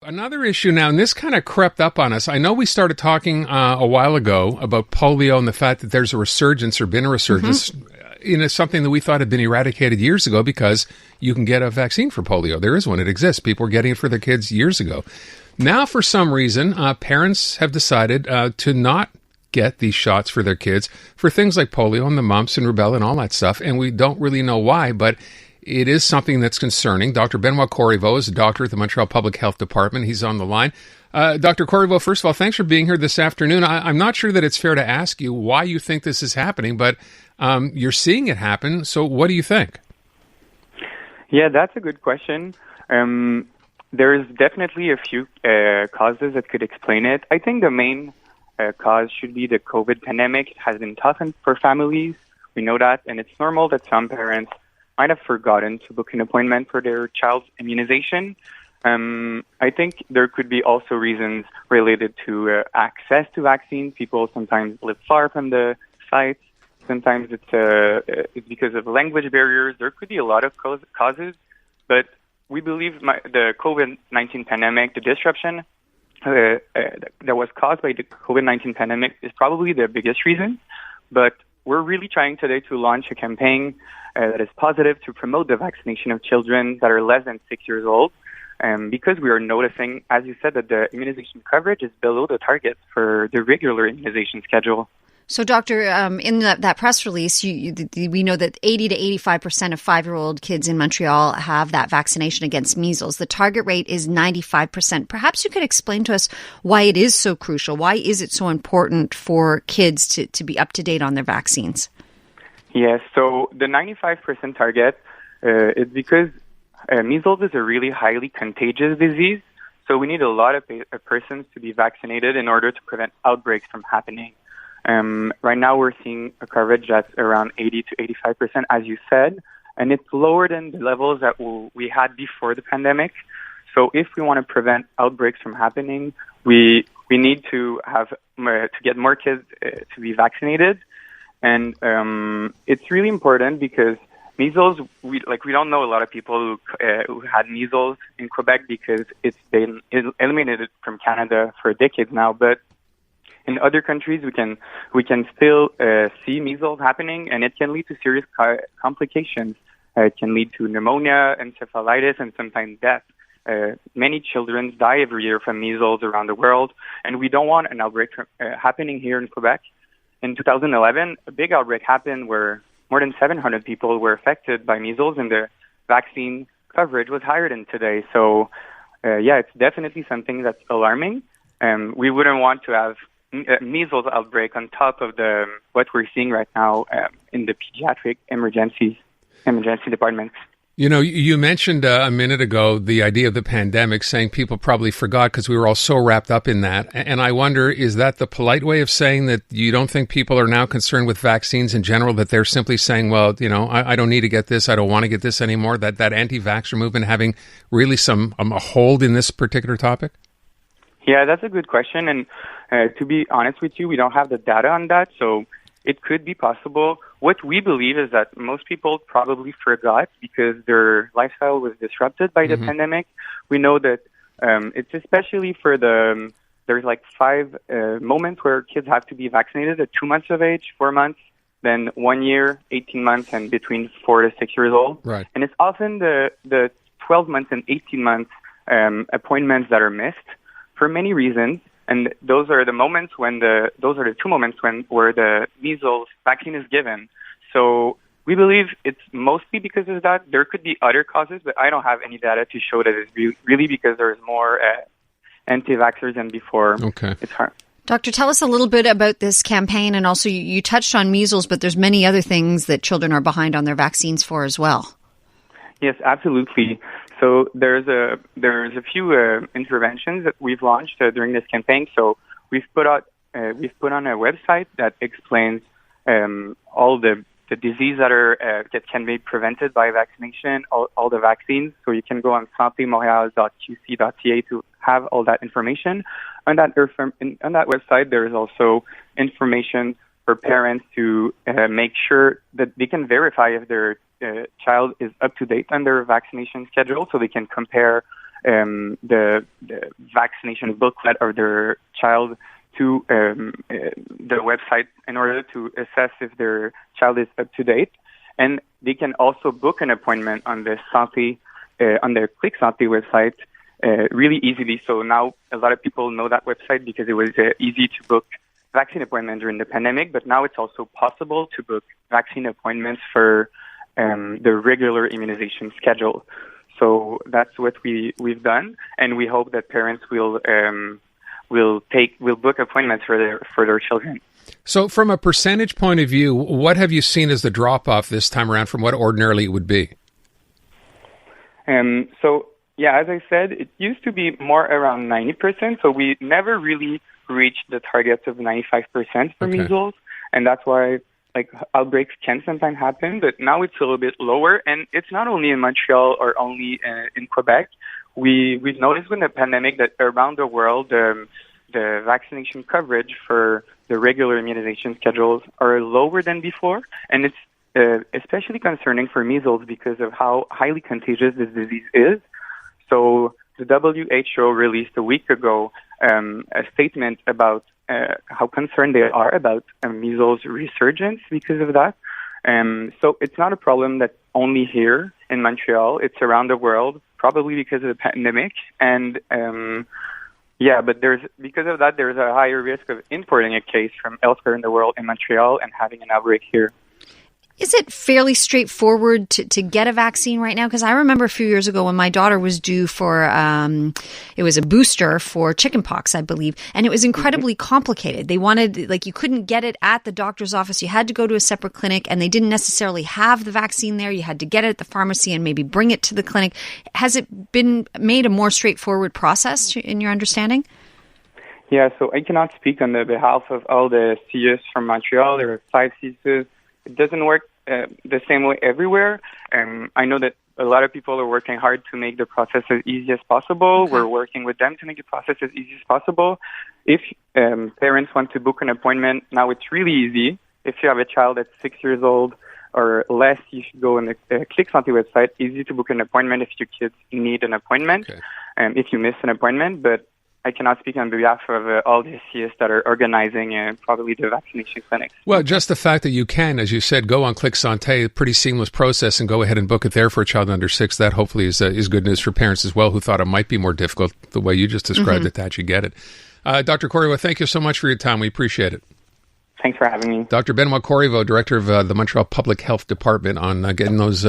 Another issue now, and this kind of crept up on us. I know we started talking a while ago about polio and the fact that there's a resurgence or been a resurgence in something that we thought had been eradicated years ago because you can get a vaccine for polio. There is one. It exists. People were getting it for their kids years ago. Now, for some reason, parents have decided to not get these shots for their kids for things like polio and the mumps and rubella and all that stuff, and we don't really know why, but it is something that's concerning. Dr. BENOIT CORRIVEAU is a doctor at the Montreal Public Health Department. He's on the line. Dr. CORRIVEAU, first of all, thanks for being here this afternoon. I'm not sure that it's fair to ask you why you think this is happening, but you're seeing it happen, so what do you think? Yeah, that's a good question. There's definitely a few causes that could explain it. I think the main cause should be the COVID pandemic. It has been tough for families. We know that, and it's normal that some parents might have forgotten to book an appointment for their child's immunization. I think there could be also reasons related to access to vaccines. People sometimes live far from the sites. Sometimes it's because of language barriers. There could be a lot of causes, but we believe the COVID-19 pandemic, the disruption that was caused by the COVID-19 pandemic is probably the biggest reason. But we're really trying today to launch a campaign that is positive to promote the vaccination of children that are less than 6 years old. Because we are noticing, as you said, that the immunization coverage is below the target for the regular immunization schedule. So, Doctor, in that press release, we know that 80 to 85% of 5-year-old kids in Montreal have that vaccination against measles. The target rate is 95%. Perhaps you could explain to us why it is so crucial. Why is it so important for kids to be up to date on their vaccines? Yes, so the 95% target is because measles is a really highly contagious disease. So we need a lot of persons to be vaccinated in order to prevent outbreaks from happening. Right now we're seeing a coverage that's around 80 to 85%, as you said, and it's lower than the levels that we had before the pandemic. So if we want to prevent outbreaks from happening, we need to have to get more kids to be vaccinated. And it's really important because measles, we don't know a lot of people who had measles in Quebec because it's been eliminated from Canada for decades now. But in other countries, we can still see measles happening, and it can lead to serious complications. It can lead to pneumonia, encephalitis, and sometimes death. Many children die every year from measles around the world, and we don't want an outbreak happening here in Quebec. In 2011, a big outbreak happened where more than 700 people were affected by measles, and the vaccine coverage was higher than today. So, it's definitely something that's alarming. We wouldn't want to have measles outbreak on top of what we're seeing right now in the pediatric emergency departments. You know, you mentioned a minute ago the idea of the pandemic, saying people probably forgot because we were all so wrapped up in that. And I wonder, is that the polite way of saying that you don't think people are now concerned with vaccines in general, that they're simply saying, well, you know, I don't need to get this, I don't want to get this anymore, that anti-vaxxer movement having really a hold in this particular topic? Yeah, that's a good question. And to be honest with you, we don't have the data on that. So it could be possible. What we believe is that most people probably forgot because their lifestyle was disrupted by the pandemic. We know that it's especially for there's like 5 moments where kids have to be vaccinated at 2 months of age, 4 months, then 1 year, 18 months, and between 4 to 6 years old. Right. And it's often the 12 months and 18 months appointments that are missed for many reasons. And those are the moments those are the 2 moments where the measles vaccine is given. So we believe it's mostly because of that. There could be other causes, but I don't have any data to show that it's really because there's more anti-vaxxers than before. Okay. It's hard. Doctor, tell us a little bit about this campaign, and also you touched on measles, but there's many other things that children are behind on their vaccines for as well. Yes, absolutely. So there's a few interventions that we've launched during this campaign. So we've put on a website that explains all the disease that can be prevented by vaccination, all the vaccines. So you can go on santemontreal.qc.ca to have all that information. On that website, there is also information for parents to make sure that they can verify if their child is up to date on their vaccination schedule, so they can compare the vaccination booklet of their child to the website in order to assess if their child is up to date. And they can also book an appointment on the on the Click Santé website really easily. So now a lot of people know that website because it was easy to book vaccine appointments during the pandemic, but now it's also possible to book vaccine appointments for the regular immunization schedule. So that's what we've done, and we hope that parents will book appointments for their children. So from a percentage point of view, what have you seen as the drop-off this time around from what ordinarily it would be? So, yeah, as I said, it used to be more around 90%, so we never really reached the targets of 95% for measles, and that's why outbreaks can sometimes happen, but now it's a little bit lower, and it's not only in Montreal or only in Quebec. We've noticed with the pandemic that around the world, the vaccination coverage for the regular immunization schedules are lower than before, and it's especially concerning for measles because of how highly contagious this disease is. So the WHO released a week ago a statement about how concerned they are about measles resurgence because of that. So it's not a problem that's only here in Montreal. It's around the world, probably because of the pandemic. And but because of that, there's a higher risk of importing a case from elsewhere in the world in Montreal and having an outbreak here. Is it fairly straightforward to get a vaccine right now? Because I remember a few years ago when my daughter was due for, it was a booster for chickenpox, I believe, and it was incredibly complicated. They wanted, you couldn't get it at the doctor's office. You had to go to a separate clinic, and they didn't necessarily have the vaccine there. You had to get it at the pharmacy and maybe bring it to the clinic. Has it been made a more straightforward process in your understanding? Yeah, so I cannot speak on the behalf of all the CIUS from Montreal. There are 5 CIUS. It doesn't work the same way everywhere. I know that a lot of people are working hard to make the process as easy as possible. We're working with them to make the process as easy as possible. If parents want to book an appointment, now it's really easy. If you have a child that's 6 years old or less, you should go on the Click Santé website. Easy to book an appointment if your kids need an appointment, if you miss an appointment. But I cannot speak on behalf of all the CIUS that are organizing probably the vaccination clinics. Well, just the fact that you can, as you said, go on Click Santé, pretty seamless process, and go ahead and book it there for a child under 6. That hopefully is good news for parents as well who thought it might be more difficult the way you just described it to actually get it. Dr. CORRIVEAU, thank you so much for your time. We appreciate it. Thanks for having me. Dr. BENOIT CORRIVEAU, Director of the Montreal Public Health Department, on getting those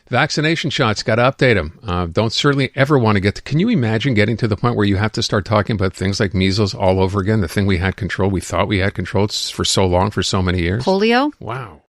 vaccination shots. Got to update them. Don't certainly ever want to get to... Can you imagine getting to the point where you have to start talking about things like measles all over again? The thing we thought we had controlled for so long, for so many years. Polio? Wow.